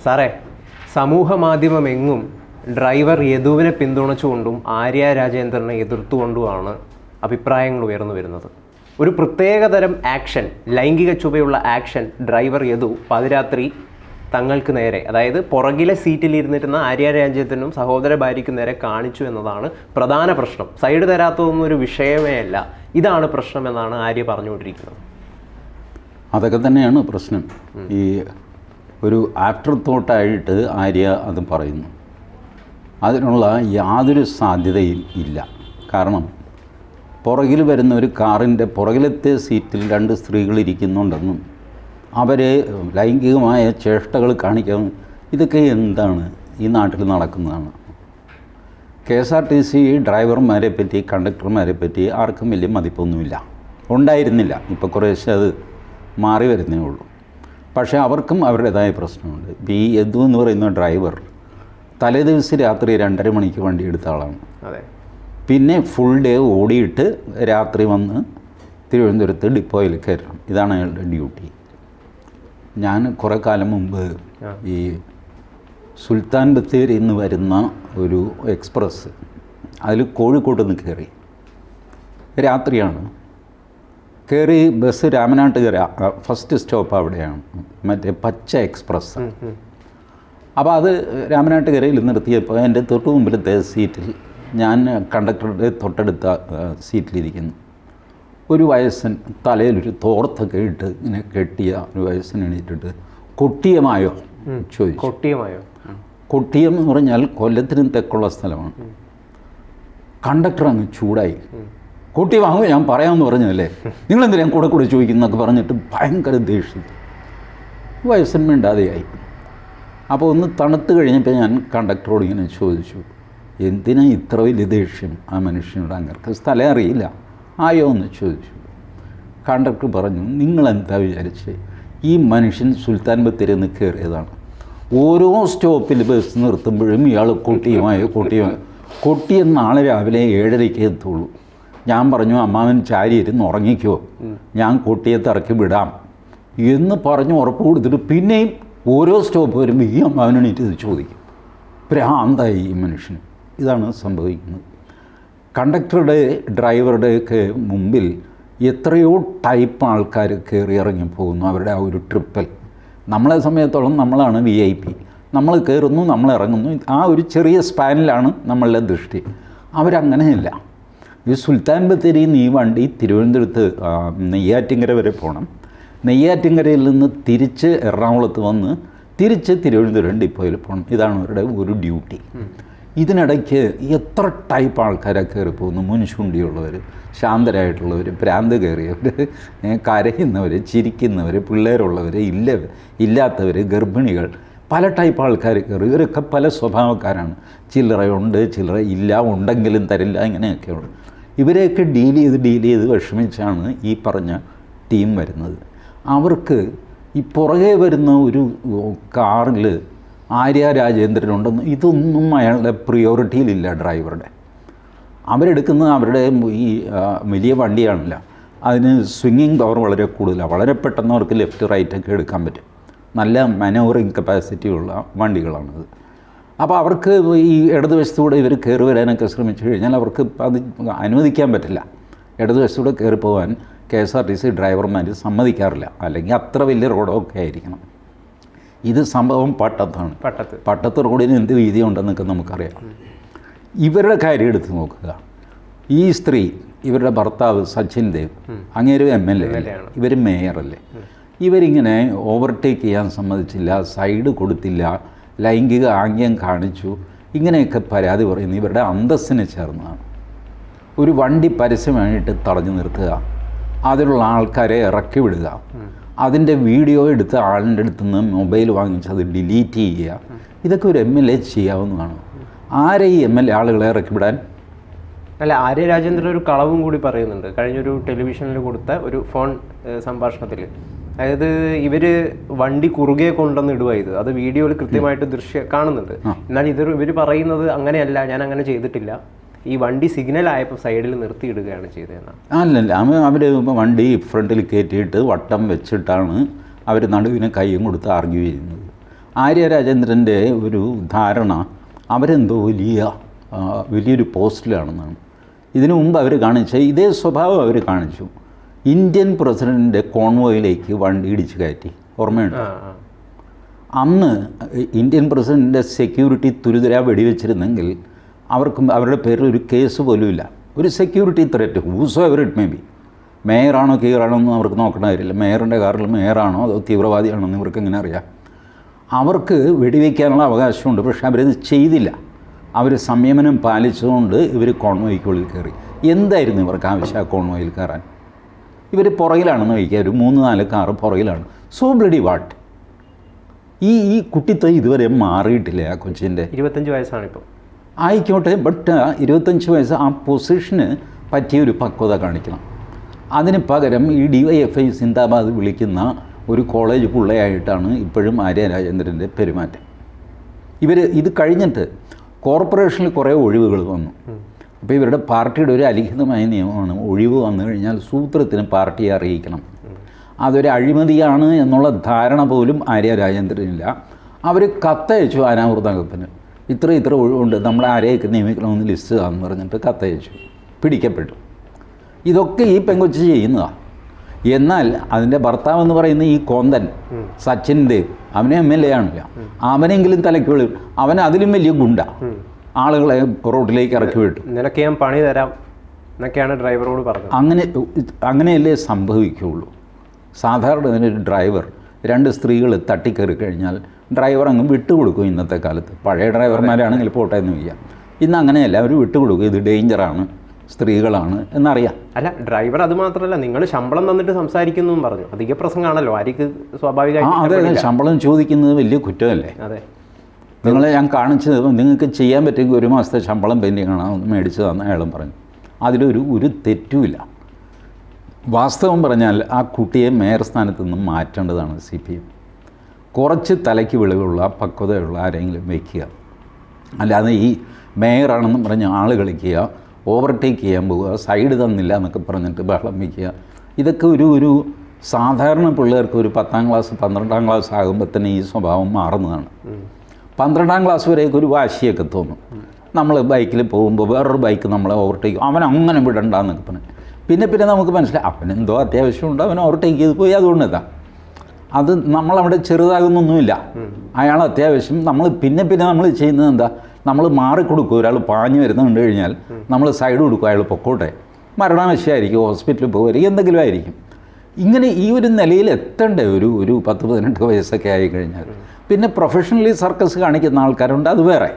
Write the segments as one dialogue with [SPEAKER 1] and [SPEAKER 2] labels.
[SPEAKER 1] സാറേ, സമൂഹ മാധ്യമമെങ്ങും ഡ്രൈവർ യദുവിനെ പിന്തുണച്ചുകൊണ്ടും ആര്യ രാജേന്ദ്രനെ എതിർത്തുകൊണ്ടുമാണ് അഭിപ്രായങ്ങൾ ഉയർന്നു വരുന്നത്. ഒരു പ്രത്യേകതരം ആക്ഷൻ, ലൈംഗിക ചുവയുള്ള ആക്ഷൻ ഡ്രൈവർ യദു പാതിരാത്രി തങ്ങൾക്ക് നേരെ, അതായത് പുറകിലെ സീറ്റിലിരുന്നിരുന്ന ആര്യ രാജേന്ദ്രനും സഹോദര ഭാര്യയ്ക്കും നേരെ കാണിച്ചു എന്നതാണ് പ്രധാന പ്രശ്നം. സൈഡ് തരാത്തതൊന്നും ഒരു വിഷയമേ അല്ല, ഇതാണ് പ്രശ്നം എന്നാണ് ആര്യ പറഞ്ഞുകൊണ്ടിരിക്കുന്നത്.
[SPEAKER 2] അതൊക്കെ തന്നെയാണ് പ്രശ്നം. ഈ ഒരു ആഫ്റ്റർ തോട്ടായിട്ട് ആര്യ അത് പറയുന്നു. അതിനുള്ള യാതൊരു സാധ്യതയും ഇല്ല. കാരണം പുറകിൽ വരുന്ന ഒരു കാറിൻ്റെ പുറകിലത്തെ സീറ്റിൽ 2 സ്ത്രീകൾ ഇരിക്കുന്നുണ്ടെന്നും അവർ ലൈംഗികമായ ചേഷ്ടകൾ കാണിക്കാൻ, ഇതൊക്കെ എന്താണ് ഈ നാട്ടിൽ നടക്കുന്നതാണ്. KSRTC ഡ്രൈവർമാരെ പറ്റി, കണ്ടക്ടർമാരെ പറ്റി ആർക്കും വലിയ മതിപ്പൊന്നുമില്ല, ഉണ്ടായിരുന്നില്ല. ഇപ്പോൾ കുറേശ്ശെ അത് മാറി വരുന്നേ ഉള്ളൂ. പക്ഷേ അവർക്കും അവരുടേതായ പ്രശ്നമുണ്ട്. ഈ യദു എന്ന് പറയുന്ന ഡ്രൈവർ തലേദിവസം രാത്രി 2:30 മണിക്ക് വണ്ടി എടുത്ത ആളാണ്.
[SPEAKER 1] അതെ.
[SPEAKER 2] പിന്നെ ഫുൾ ഡേ ഓടിയിട്ട് രാത്രി വന്ന് തിരുവനന്തപുരത്ത് ഡിപ്പോയിൽ കയറണം. ഇതാണ് അയാളുടെ ഡ്യൂട്ടി. ഞാൻ കുറേ കാലം മുമ്പ് ഈ സുൽത്താൻ ബത്തേരി എന്ന് വരുന്ന ഒരു എക്സ്പ്രസ്, അതിൽ കോഴിക്കോട്ട് നിന്ന് കയറി. രാത്രിയാണ് കയറി. ബസ് രാമനാട്ടുകര ഫസ്റ്റ് സ്റ്റോപ്പ് അവിടെയാണ്, മറ്റേ പച്ച എക്സ്പ്രസ്. അപ്പോൾ അത് രാമനാട്ടുകരയിൽ നിർത്തിയപ്പോൾ എൻ്റെ തൊട്ട് മുമ്പിലത്തെ സീറ്റിൽ, ഞാൻ കണ്ടക്ടറുടെ തൊട്ടടുത്ത സീറ്റിലിരിക്കുന്നു, ഒരു വയസ്സൻ തലയിലൊരു തോർത്തൊക്കെ ഇട്ട് ഇങ്ങനെ കെട്ടിയ ഒരു വയസ്സൻ എണീറ്റിട്ട് കൊട്ടിയമായോ ചോദിച്ചു.
[SPEAKER 1] കൊട്ടിയമായോ?
[SPEAKER 2] കൊട്ടിയം എന്ന് പറഞ്ഞാൽ കൊല്ലത്തിനും തെക്കുള്ള സ്ഥലമാണ്. കണ്ടക്ടർ അങ്ങ് ചൂടായി. കൊട്ടിയമാകുമോ ഞാൻ പറയാമെന്ന് പറഞ്ഞതല്ലേ, നിങ്ങളെന്തിനാ കൂടെ ചോദിക്കുന്നതൊക്കെ പറഞ്ഞിട്ട് ഭയങ്കര ദേഷ്യം. വയസ്സൻ മിണ്ടാതെയായി. അപ്പോൾ ഒന്ന് തണുത്ത് കഴിഞ്ഞപ്പോൾ ഞാൻ കണ്ടക്ടറോട് ഇങ്ങനെ ചോദിച്ചു, എന്തിനാ ഇത്ര വലിയ ദേഷ്യം ആ മനുഷ്യനോട്? അങ്ങർക്ക് സ്ഥലം അറിയില്ല, ആയോ എന്ന് ചോദിച്ചു. കണ്ടക്ടർ പറഞ്ഞു, നിങ്ങളെന്താ വിചാരിച്ച്, ഈ മനുഷ്യൻ സുൽത്താൻ ബത്തേരി നിന്ന് കയറിയതാണ്. ഓരോ സ്റ്റോപ്പിൽ ബസ് നിർത്തുമ്പോഴും ഇയാൾ കൊട്ടിയമായോ കൊട്ടിയം നാളെ രാവിലെ 7:30 എത്തുള്ളൂ. ഞാൻ പറഞ്ഞു, അമ്മാവൻ ചാരിയിരുന്ന് ഉറങ്ങിക്കോ, ഞാൻ കൊട്ടിയത്ത് ഇറക്കി വിടാം എന്ന് പറഞ്ഞ് ഉറപ്പ് കൊടുത്തിട്ട് പിന്നെയും ഓരോ സ്റ്റോപ്പ് വരുമ്പോൾ ഈ അമ്മാവനെണീറ്റ് ഇത് ചോദിക്കും. ഭ്രാന്തായി ഈ മനുഷ്യന്. ഇതാണ് സംഭവിക്കുന്നത്. കണ്ടക്ടറുടെ ഡ്രൈവറുടെയൊക്കെ മുമ്പിൽ എത്രയോ ടൈപ്പ് ആൾക്കാർ കയറി ഇറങ്ങി പോകുന്നു അവരുടെ ആ ഒരു ട്രിപ്പിൽ. നമ്മളെ സമയത്തോളം നമ്മളാണ് VIP. നമ്മൾ കയറുന്നു, നമ്മൾ ഇറങ്ങുന്നു, ആ ഒരു ചെറിയ സ്പാനിലാണ് നമ്മളുടെ ദൃഷ്ടി. അവരങ്ങനെയല്ല. ഈ സുൽത്താൻ ബത്തേരിയിൽ നിന്ന് ഈ വണ്ടി തിരുവനന്തപുരത്ത് നെയ്യാറ്റിൻകര വരെ പോകണം. നെയ്യാറ്റിൻകരയിൽ നിന്ന് തിരിച്ച് എറണാകുളത്ത് വന്ന് തിരിച്ച് തിരുവനന്തപുരം ഡിപ്പോയിൽ പോകണം. ഇതാണ് അവരുടെ ഒരു ഡ്യൂട്ടി. ഇതിനിടയ്ക്ക് എത്ര ടൈപ്പ് ആൾക്കാരെ കയറി പോകുന്നു. മുൻശുണ്ടിയുള്ളവർ, ശാന്തരായിട്ടുള്ളവർ, ഭ്രാന്ത് കയറിയവർ, കരയുന്നവർ, ചിരിക്കുന്നവർ, പിള്ളേരുള്ളവർ, ഇല്ലാത്തവർ, ഗർഭിണികൾ, പല ടൈപ്പ് ആൾക്കാർ കയറി. ഇവരൊക്കെ പല സ്വഭാവക്കാരാണ്. ചില്ലറയുണ്ട്, ചില്ലറ ഇല്ല, ഉണ്ടെങ്കിലും തരില്ല, ഇങ്ങനെയൊക്കെയുള്ളൂ. ഇവരെയൊക്കെ ഡീൽ ചെയ്ത് വിഷമിച്ചാണ് ഈ പറഞ്ഞ ടീം വരുന്നത്. അവർക്ക് ഈ പുറകെ വരുന്ന ഒരു കാറിൽ ആര്യ രാജേന്ദ്രനുണ്ടെന്ന് ഇതൊന്നും അയാളുടെ പ്രിയോറിറ്റിയിലില്ല ഡ്രൈവറുടെ. അവരെടുക്കുന്നത് അവരുടെ ഈ വലിയ വണ്ടിയാണല്ല, അതിന് സ്വിങ്ങിങ് പവർ വളരെ കൂടുതലാണ്. വളരെ പെട്ടെന്ന് അവർക്ക് ലെഫ്റ്റ് റൈറ്റൊക്കെ എടുക്കാൻ പറ്റും. നല്ല മനോവറിങ് കപ്പാസിറ്റി ഉള്ള വണ്ടികളാണത്. അപ്പോൾ അവർക്ക് ഈ ഇടതുവശത്തൂടെ ഇവർ കയറി വരാനൊക്കെ ശ്രമിച്ചു കഴിഞ്ഞാൽ അവർക്ക് അത് അനുവദിക്കാൻ പറ്റില്ല. ഇടതുവശത്തൂടെ കയറി പോകാൻ KSRTC ഡ്രൈവർമാർ സമ്മതിക്കാറില്ല. അല്ലെങ്കിൽ അത്ര വലിയ റോഡൊക്കെ ആയിരിക്കണം. ഇത് സംഭവം പട്ടത്താണ്. പട്ടത്ത് റോഡിന് എന്ത് വീതി ഉണ്ടെന്നൊക്കെ നമുക്കറിയാം. ഇവരുടെ കാര്യം എടുത്ത് നോക്കുക. ഈ സ്ത്രീ, ഇവരുടെ ഭർത്താവ് സച്ചിൻ ദേവ്, അങ്ങേര് MLA അല്ലേ, ഇവർ മേയറല്ലേ. ഇവരിങ്ങനെ ഓവർടേക്ക് ചെയ്യാൻ സമ്മതിച്ചില്ല, സൈഡ് കൊടുത്തില്ല, ലൈംഗിക ആംഗ്യം കാണിച്ചു, ഇങ്ങനെയൊക്കെ പരാതി പറയുന്നു. ഇവരുടെ അന്തസ്സിന് ചേർന്നതാണ്. ഒരു വണ്ടി പരസ്യമായിട്ട് തടഞ്ഞു നിർത്തുക, അതിലുള്ള ആൾക്കാരെ ഇറക്കി വിടുക, അതിൻ്റെ വീഡിയോ എടുത്ത് ആളിൻ്റെ അടുത്ത് നിന്ന് മൊബൈൽ വാങ്ങിച്ച് അത് ഡിലീറ്റ് ചെയ്യുക, ഇതൊക്കെ ഒരു MLA ചെയ്യാവുന്നതാണ്. ആരെ ഈ MLA ആളുകളെ ഇറക്കി വിടാൻ?
[SPEAKER 1] അല്ല, ആര്യ രാജേന്ദ്രൻ ഒരു കളവും കൂടി പറയുന്നുണ്ട് കഴിഞ്ഞൊരു ടെലിവിഷനിൽ കൊടുത്ത ഒരു ഫോൺ സംഭാഷണത്തിൽ. അതായത് ഇവർ വണ്ടി കുറുകെ കൊണ്ടുവന്ന് ഇടുക, അത് വീഡിയോയിൽ കൃത്യമായിട്ട് ദൃശ്യം കാണുന്നുണ്ട്. എന്നാൽ ഇവർ പറയുന്നത് അങ്ങനെയല്ല, ഞാൻ അങ്ങനെ ചെയ്തിട്ടില്ല, ഈ വണ്ടി സിഗ്നൽ ആയപ്പോൾ സൈഡിൽ നിർത്തിയിടുകയാണ് ചെയ്തതെന്നാണ്.
[SPEAKER 2] അല്ലല്ല, അവർ വണ്ടി ഫ്രണ്ടിൽ കയറ്റിയിട്ട് വട്ടം വെച്ചിട്ടാണ് അവർ നടുവിന് കൈയും കൊടുത്ത് ആർഗ്യൂ ചെയ്യുന്നത്. ആര്യ രാജേന്ദ്രൻ്റെ ഒരു ധാരണ അവരെന്തോ വലിയൊരു പോസ്റ്റിലാണെന്നാണ്. ഇതിനു മുമ്പ് അവർ കാണിച്ച ഇതേ സ്വഭാവം അവർ കാണിച്ചു. ഇന്ത്യൻ പ്രസിഡൻറ്റിൻ്റെ കോൺവോയിലേക്ക് വണ്ടി ഇടിച്ച് കയറ്റി, ഓർമ്മയുണ്ട്? അന്ന് ഇന്ത്യൻ പ്രസിഡൻറ്റിൻ്റെ സെക്യൂരിറ്റി തുരുതുര വെടിവെച്ചിരുന്നെങ്കിൽ അവരുടെ പേരിൽ ഒരു കേസ് പോലുമില്ല. ഒരു security threat, whosoever it may be, മേയറാണോ കീറാണോ എന്ന് അവർക്ക് നോക്കേണ്ട കാര്യമില്ല. മേയറിൻ്റെ കാറിൽ മേയറാണോ അതോ തീവ്രവാദിയാണോ എന്ന് ഇവർക്ക് എങ്ങനെ അറിയാം? അവർക്ക് വെടിവെക്കാനുള്ള അവകാശമുണ്ട്, പക്ഷേ അവരത് ചെയ്തില്ല. അവർ സംയമനം പാലിച്ചുകൊണ്ട് ഇവർ കോൺവോയ്ക്കുള്ളിൽ കയറി. എന്തായിരുന്നു ഇവർക്ക് ആവശ്യം ആ കോൺവോയിൽ കയറാൻ? ഇവർ പുറകിലാണെന്ന് വയ്ക്കുക, ഒരു 3-4 കാറ് പുറകിലാണ്. So bloody what? ഈ കുട്ടിത്തം ഇതുവരെ മാറിയിട്ടില്ല ആ കൊച്ചിൻ്റെ.
[SPEAKER 1] 25 വയസ്സാണിപ്പോൾ.
[SPEAKER 2] ആയിക്കോട്ടെ, ബട്ട് 25 വയസ്സ് ആ പൊസിഷന് പറ്റിയൊരു പക്വത കാണിക്കണം. അതിന് പകരം ഈ DYFI സിന്ദാബാദ് വിളിക്കുന്ന ഒരു കോളേജ് പിള്ളയായിട്ടാണ് ഇപ്പോഴും ആര്യ രാജേന്ദ്രൻ്റെ പെരുമാറ്റം. ഇത് കഴിഞ്ഞിട്ട് കോർപ്പറേഷനിൽ കുറേ ഒഴിവുകൾ വന്നു. അപ്പോൾ ഇവരുടെ പാർട്ടിയുടെ ഒരു അലിഖിതമായ നിയമമാണ്, ഒഴിവ് വന്നു കഴിഞ്ഞാൽ സൂത്രത്തിന് പാർട്ടിയെ അറിയിക്കണം. അതൊരു അഴിമതിയാണ് എന്നുള്ള ധാരണ പോലും ആര്യ രാജേന്ദ്രനില്ല. അവർ കത്തയച്ചു അനാവൃതകത്തിന്, ഇത്ര ഒഴിവുണ്ട്, നമ്മൾ ആരെയൊക്കെ നിയമിക്കണമെന്ന് ലിസ്റ്റ് ആണെന്ന് പറഞ്ഞിട്ട് കത്തയച്ചു, പിടിക്കപ്പെട്ടു. ഇതൊക്കെ ഈ പെങ്കൊച്ച് ചെയ്യുന്നതാണ്. എന്നാൽ അതിൻ്റെ ഭർത്താവെന്ന് പറയുന്ന ഈ കോന്തൻ സച്ചിൻ ദേവ്, അവനെ MLA ആണല്ലോ, അവനെങ്കിലും തലയ്ക്ക് വിളി, അവൻ അതിലും വലിയ ഗുണ്ട, ആളുകളെ റോഡിലേക്ക് ഇറക്കി വിട്ടു.
[SPEAKER 1] നിനക്ക് ഞാൻ പണി തരാം എന്നൊക്കെയാണ് ഡ്രൈവറോട് പറഞ്ഞത്.
[SPEAKER 2] അങ്ങനെയല്ലേ സംഭവിക്കുകയുള്ളൂ. സാധാരണ ഇതിനൊരു ഡ്രൈവർ 2 സ്ത്രീകൾ തട്ടിക്കയറി കഴിഞ്ഞാൽ ഡ്രൈവർ അങ്ങ് വിട്ടുകൊടുക്കും. ഇന്നത്തെ കാലത്ത് പഴയ ഡ്രൈവർമാരാണെങ്കിൽ പോട്ടെ എന്ന് വയ്യ. ഇന്ന് അങ്ങനെയല്ല, അവർ വിട്ടുകൊടുക്കും. ഇത് ഡേഞ്ചറാണ്, സ്ത്രീകളാണ് എന്നറിയാം.
[SPEAKER 1] അല്ല, ഡ്രൈവർ അത് മാത്രമല്ല, നിങ്ങൾ ശമ്പളം തന്നിട്ട് സംസാരിക്കുന്നു പറഞ്ഞു. അധിക പ്രസംഗമാണല്ലോ, ആർക്ക് സ്വാഭാവികമായിട്ട്.
[SPEAKER 2] അതെ, ശമ്പളം ചോദിക്കുന്നത് വലിയ കുറ്റമല്ലേ?
[SPEAKER 1] അതെ.
[SPEAKER 2] നിങ്ങളെ ഞാൻ കാണിച്ചത് നിങ്ങൾക്ക് ചെയ്യാൻ പറ്റുമെങ്കിൽ 1 മാസത്തെ ശമ്പളം പെൻഡിങ് ആണ്, ഒന്ന് മേടിച്ച് തന്ന അയാളും പറഞ്ഞു. അതിലൊരു തെറ്റുമില്ല. വാസ്തവം പറഞ്ഞാൽ ആ കുട്ടിയെ മേയർ സ്ഥാനത്ത് നിന്നും മാറ്റേണ്ടതാണ് CPM. കുറച്ച് തലയ്ക്ക് വെളിവുള്ള പക്വതയുള്ള ആരെങ്കിലും വയ്ക്കുക. അല്ലാതെ ഈ മേയറാണെന്നും പറഞ്ഞ് ആൾ കളിക്കുക, ഓവർടേക്ക് ചെയ്യാൻ പോവുക, സൈഡ് തന്നില്ല എന്നൊക്കെ പറഞ്ഞിട്ട് ബഹളം വയ്ക്കുക. ഇതൊക്കെ ഒരു സാധാരണ പിള്ളേർക്ക് ഒരു 10ാം ക്ലാസ് 12ാം ക്ലാസ് ആകുമ്പോൾ തന്നെ ഈ സ്വഭാവം മാറുന്നതാണ്. 12ാം ക്ലാസ് വരെയൊക്കെ ഒരു വാശിയൊക്കെ തോന്നും. നമ്മൾ ബൈക്കിൽ പോകുമ്പോൾ വേറൊരു ബൈക്ക് നമ്മളെ ഓവർടേക്ക്, അവൻ അങ്ങനെ വിടണ്ടെന്നൊക്കെ പറഞ്ഞു. പിന്നെ നമുക്ക് മനസ്സിലായി അവനെന്തോ അത്യാവശ്യമുണ്ട്, അവൻ ഓവർടേക്ക് ചെയ്ത് പോയി, അതുകൊണ്ട് ഇതാ. അത് നമ്മളവിടെ ചെറുതാകുന്നൊന്നുമില്ല. അയാൾ അത്യാവശ്യം നമ്മൾ പിന്നെ നമ്മൾ ചെയ്യുന്നത് എന്താ, നമ്മൾ മാറിക്കൊടുക്കും. ഒരാൾ പാഞ്ഞു വരുന്ന കണ്ടു കഴിഞ്ഞാൽ നമ്മൾ സൈഡ് കൊടുക്കും, അയാൾ പൊക്കോട്ടെ, മരണാവശ്യമായിരിക്കും, ഹോസ്പിറ്റലിൽ പോകുമായിരിക്കും, എന്തെങ്കിലും ആയിരിക്കും. ഇങ്ങനെ ഈ ഒരു നിലയിൽ എത്തേണ്ട ഒരു 10-18 വയസ്സൊക്കെ ആയിക്കഴിഞ്ഞാൽ പിന്നെ പ്രൊഫഷണലി സർക്കസ് കാണിക്കുന്ന ആൾക്കാരുണ്ട്, അത് വേറെ.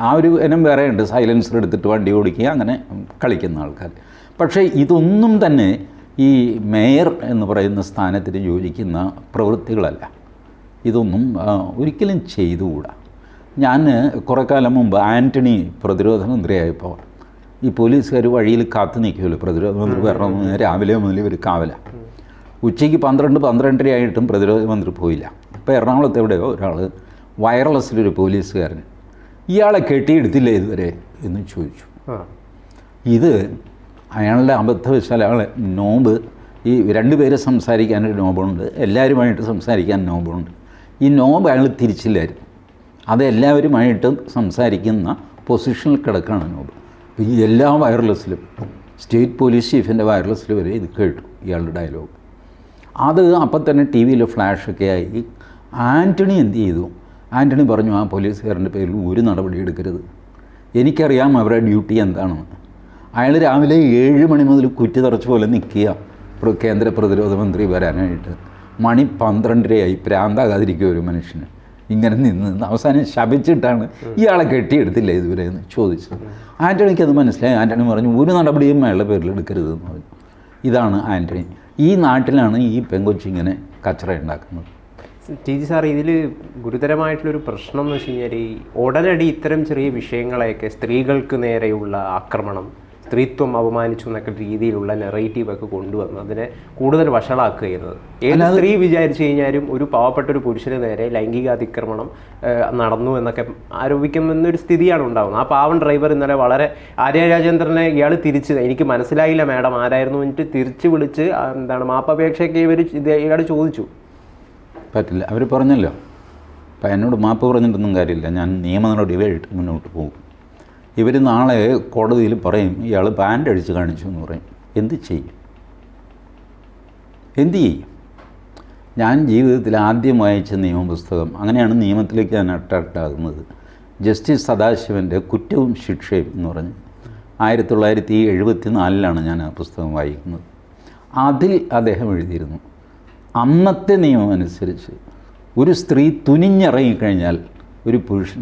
[SPEAKER 2] ആ ഒരു ഇനം വേറെ ഉണ്ട്, സൈലൻസർ എടുത്തിട്ട് വണ്ടി ഓടിക്കുക, അങ്ങനെ കളിക്കുന്ന ആൾക്കാർ. പക്ഷേ ഇതൊന്നും തന്നെ ഈ മേയർ എന്ന് പറയുന്ന സ്ഥാനത്തിന് യോജിക്കുന്ന പ്രവൃത്തികളല്ല. ഇതൊന്നും ഒരിക്കലും ചെയ്തുകൂടാ. ഞാൻ കുറേ കാലം മുമ്പ് ആൻ്റണി പ്രതിരോധ മന്ത്രിയായപ്പോൾ ഈ പോലീസുകാർ വഴിയിൽ കാത്തു നിൽക്കുമല്ലോ, പ്രതിരോധ മന്ത്രി വരണമെന്ന്. രാവിലെ മുതൽ ഇവർ കാവല. ഉച്ചയ്ക്ക് 12-12:30 ആയിട്ടും പ്രതിരോധ മന്ത്രി പോയില്ല. ഇപ്പോൾ എറണാകുളത്ത് എവിടെയോ ഒരാൾ വയർലെസ്സിലൊരു പോലീസുകാരൻ ഇയാളെ കെട്ടിയെടുത്തില്ലേ ഇതുവരെ എന്ന് ചോദിച്ചു. ഇത് അയാളുടെ അബദ്ധവശാൽ അയാളെ നോബ്, ഈ 2 പേര് സംസാരിക്കാനൊരു നോബുണ്ട്, എല്ലാവരുമായിട്ട് സംസാരിക്കാൻ നോബുണ്ട്. ഈ നോബ് അയാൾ തിരിച്ചില്ലായിരുന്നു. അത് എല്ലാവരുമായിട്ടും സംസാരിക്കുന്ന പൊസിഷനിൽ കിടക്കുകയാണ് നോബ്. അപ്പോൾ ഈ എല്ലാ വയർലെസ്സിലും, സ്റ്റേറ്റ് പോലീസ് ചീഫിൻ്റെ വയർലെസ്സിൽ വരെ ഇത് കേട്ടു ഇയാളുടെ ഡയലോഗ്. അത് അപ്പം തന്നെ TV-യിൽ ഫ്ലാഷൊക്കെ ആയി. ആൻ്റണി എന്ത് ചെയ്തു? ആൻ്റണി പറഞ്ഞു, ആ പോലീസുകാരൻ്റെ പേരിൽ ഒരു നടപടി എടുക്കരുത്, എനിക്കറിയാം അവരുടെ ഡ്യൂട്ടി എന്താണെന്ന്. അയാൾ രാവിലെ 7 മണി മുതൽ കുറ്റി തറച്ച പോലെ നിൽക്കുക കേന്ദ്ര പ്രതിരോധ മന്ത്രി വരാനായിട്ട്. മണി 12:30 പ്രാന്താകാതിരിക്കുക ഒരു മനുഷ്യന്. ഇങ്ങനെ നിന്ന് അവസാനം ശപിച്ചിട്ടാണ് ഇയാളെ കെട്ടിയെടുത്തില്ല ഇതുവരെ എന്ന് ചോദിച്ചത്. ആൻ്റണിക്ക് അത് മനസ്സിലായി. ആൻ്റണി പറഞ്ഞു, ഒരു നടപടിയും അയാളുടെ പേരിൽ എടുക്കരുതെന്ന് പറഞ്ഞു. ഇതാണ് ആൻ്റണി. ഈ നാട്ടിലാണ് ഈ പെങ്കൊച്ചിങ്ങനെ കച്ചറ ഉണ്ടാക്കുന്നത്.
[SPEAKER 1] TG സാർ, ഇതിൽ ഗുരുതരമായിട്ടുള്ളൊരു പ്രശ്നം എന്ന് വെച്ച് കഴിഞ്ഞാൽ ഈ ഉടനടി ഇത്തരം ചെറിയ വിഷയങ്ങളെയൊക്കെ സ്ത്രീകൾക്ക് നേരെയുള്ള ആക്രമണം, സ്ത്രീത്വം അപമാനിച്ചു എന്നൊക്കെ രീതിയിലുള്ള നെറേറ്റീവൊക്കെ കൊണ്ടുവന്ന് അതിനെ കൂടുതൽ വഷളാക്കുകയായിരുന്നത്. ഏത് സ്ത്രീ വിചാരിച്ചു കഴിഞ്ഞാലും ഒരു പാവപ്പെട്ട ഒരു പുരുഷന് നേരെ ലൈംഗിക അതിക്രമണം നടന്നു എന്നൊക്കെ ആരോപിക്കുന്നൊരു സ്ഥിതിയാണ് ഉണ്ടാകുന്നത്. ആ പാവൻ ഡ്രൈവർ ഇന്നലെ വളരെ ആര്യ രാജേന്ദ്രനെ ഇയാൾ എനിക്ക് മനസ്സിലായില്ല മാഡം ആരായിരുന്നു എന്നിട്ട് തിരിച്ചു വിളിച്ച് മാപ്പപേക്ഷയൊക്കെ ഇയാൾ ചോദിച്ചു.
[SPEAKER 2] പറ്റില്ല, അവർ പറഞ്ഞല്ലോ അപ്പം എന്നോട് മാപ്പ് പറഞ്ഞിട്ടൊന്നും കാര്യമില്ല, ഞാൻ നിയമ നടപടിയായിട്ട് മുന്നോട്ട് പോകും. ഇവർ നാളെ കോടതിയിൽ പറയും ഇയാൾ ബാൻഡ് അടിച്ച് കാണിച്ചു എന്ന് പറയും. എന്ത് ചെയ്യും? ഞാൻ ജീവിതത്തിൽ ആദ്യം വായിച്ച നിയമപുസ്തകം, അങ്ങനെയാണ് നിയമത്തിലേക്ക് ഞാൻ അട്രാക്റ്റ് ആകുന്നത്, ജസ്റ്റിസ് സദാശിവൻ്റെ കുറ്റവും ശിക്ഷയും എന്ന് പറഞ്ഞ് 1974 ഞാൻ ആ പുസ്തകം വായിക്കുന്നത്. അതിൽ അദ്ദേഹം എഴുതിയിരുന്നു, അന്നത്തെ നിയമം അനുസരിച്ച് ഒരു സ്ത്രീ തുനിഞ്ഞിറങ്ങിക്കഴിഞ്ഞാൽ ഒരു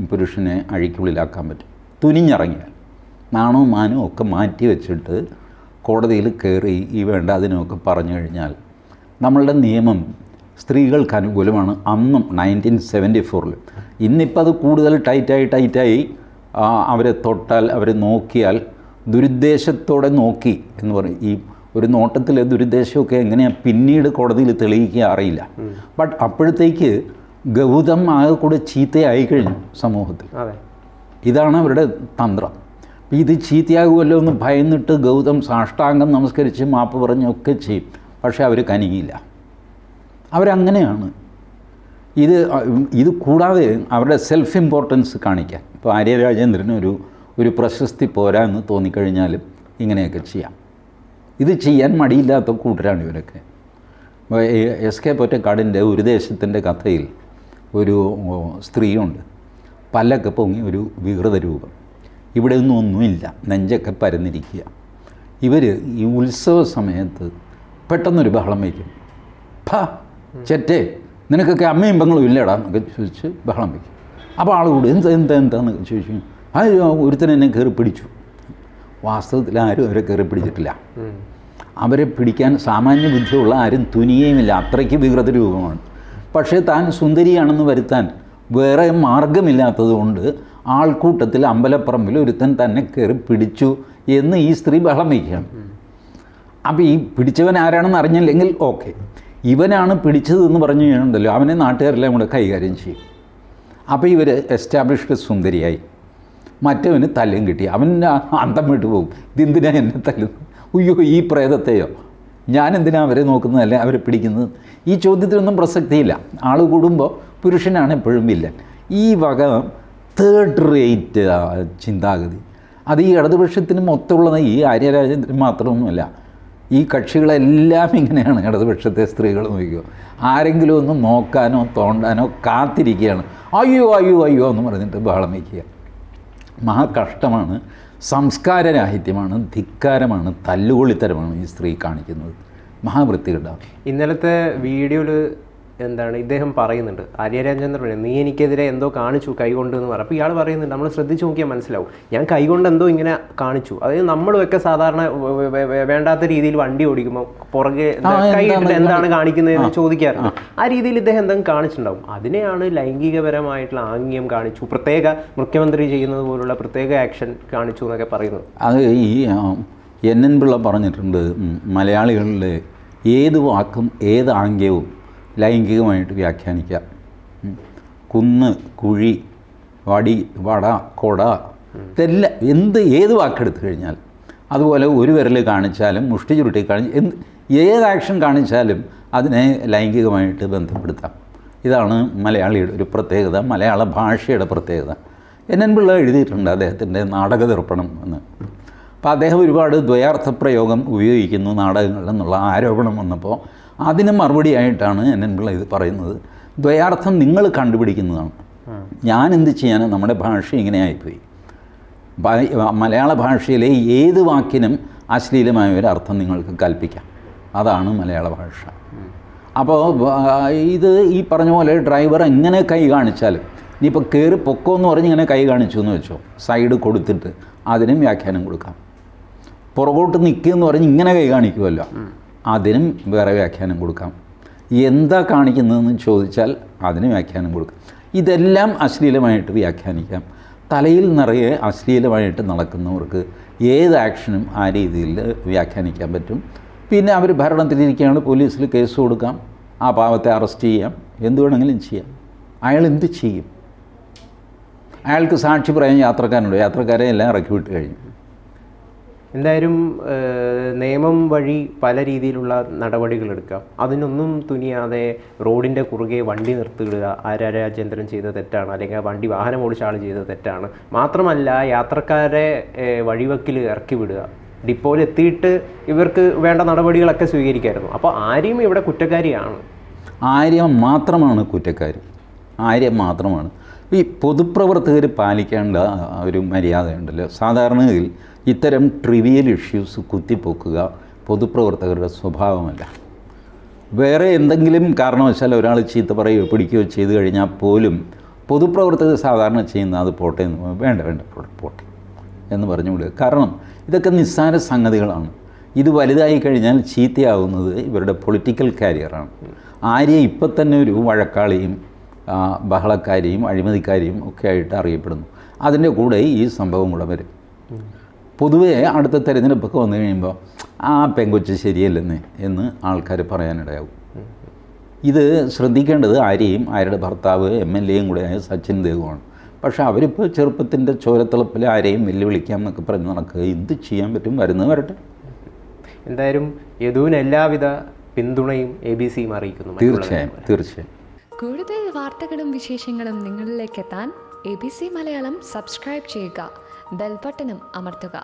[SPEAKER 2] പുരുഷനെ അഴിക്കുള്ളിലാക്കാൻ പറ്റും. തുനിഞ്ഞിറങ്ങിയാൽ നാണവും മാനവും ഒക്കെ മാറ്റി വെച്ചിട്ട് കോടതിയിൽ കയറി ഈ വേണ്ട അതിനൊക്കെ പറഞ്ഞു കഴിഞ്ഞാൽ നമ്മളുടെ നിയമം സ്ത്രീകൾക്ക് അനുകൂലമാണ്. അന്നും 1974. ഇന്നിപ്പോൾ അത് കൂടുതൽ ടൈറ്റായി അവരെ തൊട്ടാൽ, അവരെ നോക്കിയാൽ, ദുരുദ്ദേശത്തോടെ നോക്കി എന്ന് പറയും. ഈ ഒരു നോട്ടത്തിലെ ദുരുദ്ദേശമൊക്കെ എങ്ങനെയാണ് പിന്നീട് കോടതിയിൽ തെളിയിക്കുക അറിയില്ല. ബട്ട് അപ്പോഴത്തേക്ക് ഗൗതം ആകെ കൂടെ ചീത്തയായി കഴിഞ്ഞു സമൂഹത്തിൽ. ഇതാണ് അവരുടെ തന്ത്രം. ഇത് ചീത്തയാകുമല്ലോ എന്ന് ഭയന്നിട്ട് ഗൗതം സാഷ്ടാംഗം നമസ്കരിച്ച് മാപ്പ് പറഞ്ഞൊക്കെ ചെയ്യും. പക്ഷേ അവർ കനിയില്ല. അവരങ്ങനെയാണ്. ഇത് കൂടാതെ അവരുടെ സെൽഫ് ഇമ്പോർട്ടൻസ് കാണിക്കാൻ, ഇപ്പോൾ ആര്യ രാജേന്ദ്രന് ഒരു പ്രശസ്തി പോരാ എന്ന് തോന്നിക്കഴിഞ്ഞാലും ഇങ്ങനെയൊക്കെ ചെയ്യാം. ഇത് ചെയ്യാൻ മടിയില്ലാത്ത കൂട്ടരാണ് ഇവരൊക്കെ. എസ് കെ പൊറ്റക്കാടിൻ്റെ ഒരു ദേശത്തിൻ്റെ കഥയിൽ ഒരു സ്ത്രീയുണ്ട്, പല്ലൊക്കെ പൊങ്ങി ഒരു വികൃത രൂപം, ഇവിടെ ഒന്നുമില്ല, നെഞ്ചൊക്കെ പരന്നിരിക്കുക. ഇവർ ഈ ഉത്സവ സമയത്ത് പെട്ടെന്നൊരു ബഹളം വയ്ക്കും. ചെറ്റേ നിനക്കൊക്കെ അമ്മയും പെങ്ങളും ഇല്ലടാ എന്നൊക്കെ ചോദിച്ച് ബഹളം വയ്ക്കും. അപ്പോൾ ആൾ കൂടി എന്താന്നൊക്കെ ചോദിച്ചു. ഒരുത്തൻ എന്നെ കയറി പിടിച്ചു. വാസ്തവത്തിൽ ആരും അവരെ കയറി പിടിച്ചിട്ടില്ല. അവരെ പിടിക്കാൻ സാമാന്യ ബുദ്ധിയുള്ള ആരും തുനിയേയുമില്ല, അത്രയ്ക്ക് വികൃത രൂപമാണ്. പക്ഷേ താൻ സുന്ദരിയാണെന്ന് വരുത്താൻ വേറെ മാർഗമില്ലാത്തതുകൊണ്ട് ആൾക്കൂട്ടത്തിൽ അമ്പലപ്പറമ്പിൽ ഒരുത്തൻ തന്നെ കയറി പിടിച്ചു എന്ന് ഈ സ്ത്രീ ബഹളം വയ്ക്കുകയാണ്. അപ്പോൾ ഈ പിടിച്ചവൻ ആരാണെന്ന് അറിഞ്ഞില്ലെങ്കിൽ ഓക്കെ, ഇവനാണ് പിടിച്ചതെന്ന് പറഞ്ഞു കഴിഞ്ഞുണ്ടല്ലോ, അവനെ നാട്ടുകാരെല്ലാം കൂടെ കൈകാര്യം ചെയ്യും. അപ്പോൾ ഇവർ എസ്റ്റാബ്ലിഷ്ഡ് സുന്ദരിയായി. മറ്റവന് തല്ലും കിട്ടി, അവന് അന്തം വിട്ടു പോകും. ഇതെന്തിനാ എന്നെ തല്ലുന്നത്? അയ്യോ ഈ പ്രേതത്തെയോ, ഞാനെന്തിനാ അവരെ നോക്കുന്നതല്ലേ അവരെ പിടിക്കുന്നത്? ഈ ചോദ്യത്തിനൊന്നും പ്രസക്തിയില്ല. ആൾ കൂടുമ്പോൾ പുരുഷനാണ് എപ്പോഴും വില്ലൻ. ഈ വക തേർഡ് റേറ്റ് ചിന്താഗതി അത് ഈ ഇടതുപക്ഷത്തിന് മൊത്തമുള്ളത് ഈ ആര്യ രാജേന്ദ്രൻ മാത്രമൊന്നുമല്ല. ഈ കക്ഷികളെല്ലാം ഇങ്ങനെയാണ്. ഇടതുപക്ഷത്തെ സ്ത്രീകൾ നോക്കിയോ, ആരെങ്കിലും ഒന്ന് നോക്കാനോ തോണ്ടാനോ കാത്തിരിക്കുകയാണ്. അയ്യോ അയ്യോ അയ്യോ എന്ന് പറഞ്ഞിട്ട് ബഹളം വയ്ക്കുക. മഹാകഷ്ടമാണ്, സംസ്കാരരാഹിത്യമാണ്, ധിക്കാരമാണ്, തല്ലുകൊള്ളിത്തരമാണ് ഈ സ്ത്രീ കാണിക്കുന്നത്. മഹാവൃത്തികേടാണ്.
[SPEAKER 1] ഇന്നലത്തെ വീഡിയോയിൽ എന്താണ് ഇദ്ദേഹം പറയുന്നുണ്ട്, ആര്യ രാജേന്ദ്രൻ നീ എനിക്കെതിരെ എന്തോ കാണിച്ചു കൈകൊണ്ട് എന്ന് പറയും. അപ്പോൾ ഇയാൾ പറയുന്നുണ്ട്, നമ്മൾ ശ്രദ്ധിച്ച് നോക്കിയാൽ മനസ്സിലാവും, ഞാൻ കൈകൊണ്ട് എന്തോ ഇങ്ങനെ കാണിച്ചു. അതായത് നമ്മളൊക്കെ സാധാരണ വേണ്ടാത്ത രീതിയിൽ വണ്ടി ഓടിക്കുമ്പോൾ പുറകെ കൈ ഇട്ടിട്ട് എന്താണ് കാണിക്കുന്നതെന്ന് ചോദിക്കാറുണ്ട്. ആ രീതിയിൽ ഇദ്ദേഹം എന്തെങ്കിലും കാണിച്ചിട്ടുണ്ടാവും. അതിനെയാണ് ലൈംഗികപരമായിട്ടുള്ള ആംഗ്യം കാണിച്ചു, പ്രത്യേക മുഖ്യമന്ത്രി ചെയ്യുന്നത് പോലുള്ള പ്രത്യേക ആക്ഷൻ കാണിച്ചു എന്നൊക്കെ പറയുന്നത്.
[SPEAKER 2] അത് ഈ NN പിള്ള പറഞ്ഞിട്ടുണ്ട്, മലയാളികളിലെ ഏത് വാക്കും ഏത് ആംഗ്യവും ലൈംഗികമായിട്ട് വ്യാഖ്യാനിക്കാം. കുന്ന്, കുഴി, വടി, വട, കൊട, ഇതെല്ലാം ഏത് വാക്കെടുത്തു കഴിഞ്ഞാൽ, അതുപോലെ ഒരു വിരൽ കാണിച്ചാലും മുഷ്ടി ചുരുട്ടി ഏത് ആക്ഷൻ കാണിച്ചാലും അതിനെ ലൈംഗികമായിട്ട് ബന്ധപ്പെടുത്താം. ഇതാണ് മലയാളിയുടെ ഒരു പ്രത്യേകത, മലയാള ഭാഷയുടെ പ്രത്യേകത. NN പിള്ള എഴുതിയിട്ടുണ്ട് അദ്ദേഹത്തിൻ്റെ നാടകദർപ്പണം എന്ന്. അപ്പോൾ അദ്ദേഹം ഒരുപാട് ദ്വയാർത്ഥ പ്രയോഗം ഉപയോഗിക്കുന്നു നാടകങ്ങളിൽ എന്നുള്ള ആരോപണം വന്നപ്പോൾ അതിന് മറുപടിയായിട്ടാണ് NN പിള്ള ഇത് പറയുന്നത്. ദ്വയാർത്ഥം നിങ്ങൾ കണ്ടുപിടിക്കുന്നതാണ്, ഞാൻ എന്ത് ചെയ്യാനും, നമ്മുടെ ഭാഷ ഇങ്ങനെയായിപ്പോയി. മലയാള ഭാഷയിലെ ഏത് വാക്കിനും അശ്ലീലമായ ഒരു അർത്ഥം നിങ്ങൾക്ക് കൽപ്പിക്കാം. അതാണ് മലയാള ഭാഷ. അപ്പോൾ ഇത് ഈ പറഞ്ഞ പോലെ ഡ്രൈവർ എങ്ങനെ കൈ കാണിച്ചാലും, ഇനിയിപ്പോൾ കയറി പൊക്കോ എന്ന് പറഞ്ഞ് ഇങ്ങനെ കൈ കാണിച്ചു എന്ന് വെച്ചോ, സൈഡ് കൊടുത്തിട്ട് അതിനും വ്യാഖ്യാനം കൊടുക്കാം. പുറകോട്ട് നിൽക്കുകയെന്ന് പറഞ്ഞ് ഇങ്ങനെ കൈ കാണിക്കുമല്ലോ, അതിനും വേറെ വ്യാഖ്യാനം കൊടുക്കാം. എന്താ കാണിക്കുന്നതെന്ന് ചോദിച്ചാൽ അതിന് വ്യാഖ്യാനം കൊടുക്കാം. ഇതെല്ലാം അശ്ലീലമായിട്ട് വ്യാഖ്യാനിക്കാം. തലയിൽ നിറയെ അശ്ലീലമായിട്ട് നടക്കുന്നവർക്ക് ഏത് ആക്ഷനും ആ രീതിയിൽ വ്യാഖ്യാനിക്കാൻ പറ്റും. പിന്നെ അവർ ഭരണത്തിലിരിക്കുകയാണ്, പോലീസിൽ കേസ് കൊടുക്കാം, ആ പാവത്തെ അറസ്റ്റ് ചെയ്യാം, എന്ത് വേണമെങ്കിലും ചെയ്യാം. അയാൾ എന്ത് ചെയ്യും? അയാൾക്ക് സാക്ഷി പറയാൻ യാത്രക്കാരുണ്ടോ? യാത്രക്കാരെ എല്ലാം ഇറക്കി വിട്ട് കഴിഞ്ഞു.
[SPEAKER 1] എന്തായാലും നിയമം വഴി പല രീതിയിലുള്ള നടപടികൾ എടുക്കാം. അതിനൊന്നും തുനിയാതെ റോഡിൻ്റെ കുറുകെ വണ്ടി നിർത്തിയിടുക ആര്യ രാജേന്ദ്രൻ ചെയ്ത തെറ്റാണ്, അല്ലെങ്കിൽ ആ വണ്ടി വാഹനം ഓടിച്ച ആൾ ചെയ്ത തെറ്റാണ്. മാത്രമല്ല യാത്രക്കാരെ വഴിവക്കിൽ ഇറക്കി വിടുക, ഡിപ്പോയിൽ എത്തിയിട്ട് ഇവർക്ക് വേണ്ട നടപടികളൊക്കെ സ്വീകരിക്കായിരുന്നു. അപ്പോൾ ആര്യയും ഇവിടെ കുറ്റക്കാരിയാണ്.
[SPEAKER 2] ആര്യ മാത്രമാണ് കുറ്റക്കാരി, ആര്യ മാത്രമാണ്. ഈ പൊതുപ്രവർത്തകർ പാലിക്കേണ്ട ഒരു മര്യാദയുണ്ടല്ലോ. സാധാരണയിൽ ഇത്തരം ട്രിവിയൽ ഇഷ്യൂസ് കുത്തിപ്പൊക്കുക പൊതുപ്രവർത്തകരുടെ സ്വഭാവമല്ല. വേറെ എന്തെങ്കിലും കാരണവശാൽ ഒരാൾ ചീത്ത പറയുകയോ പിടിക്കുകയോ ചെയ്തു കഴിഞ്ഞാൽ പോലും പൊതുപ്രവർത്തകർ സാധാരണ ചെയ്യുന്ന അത് പോട്ടെ എന്ന് വേണ്ട പോട്ടെ എന്ന് പറഞ്ഞുകൂടുക. കാരണം ഇതൊക്കെ നിസ്സാര സംഗതികളാണ്. ഇത് വലുതായി കഴിഞ്ഞാൽ ചീത്തയാവുന്നത് ഇവരുടെ പൊളിറ്റിക്കൽ കാരിയറാണ്. ആര്യ ഇപ്പം തന്നെ ഒരു വഴക്കാളിയും ബഹളക്കാരിയും അഴിമതിക്കാരിയും ഒക്കെ ആയിട്ട് അറിയപ്പെടുന്നു. അതിൻ്റെ കൂടെ ഈ സംഭവം കൂടെ വരും. പൊതുവേ അടുത്ത തെരഞ്ഞെടുപ്പൊക്കെ വന്നു കഴിയുമ്പോൾ ആ പെങ്കൊച്ച് ശരിയല്ലെന്ന് എന്ന് ആൾക്കാർ പറയാനിടയാവും. ഇത് ശ്രദ്ധിക്കേണ്ടത് ആര്യയും ആര്യയുടെ ഭർത്താവ് MLAയും കൂടെ ആയ സച്ചിൻ ദേവുമാണ്. പക്ഷേ അവരിപ്പോൾ ചെറുപ്പത്തിൻ്റെ ചോരത്തിളപ്പിൽ ആരെയും വെല്ലുവിളിക്കാം എന്നൊക്കെ പറഞ്ഞ് നടക്കുക. എന്ത് ചെയ്യാൻ പറ്റും, വരുന്നത് വരട്ടെ.
[SPEAKER 1] എന്തായാലും യദുവിന് എല്ലാവിധ പിന്തുണയും ABC അറിയിക്കുന്നു.
[SPEAKER 2] തീർച്ചയായും.
[SPEAKER 3] കൂടുതൽ വാർത്തകളും വിശേഷങ്ങളും നിങ്ങളിലേക്ക് എത്താൻ ABC മലയാളം സബ്സ്ക്രൈബ് ചെയ്യുക, ബെൽ ബട്ടണും അമർത്തുക.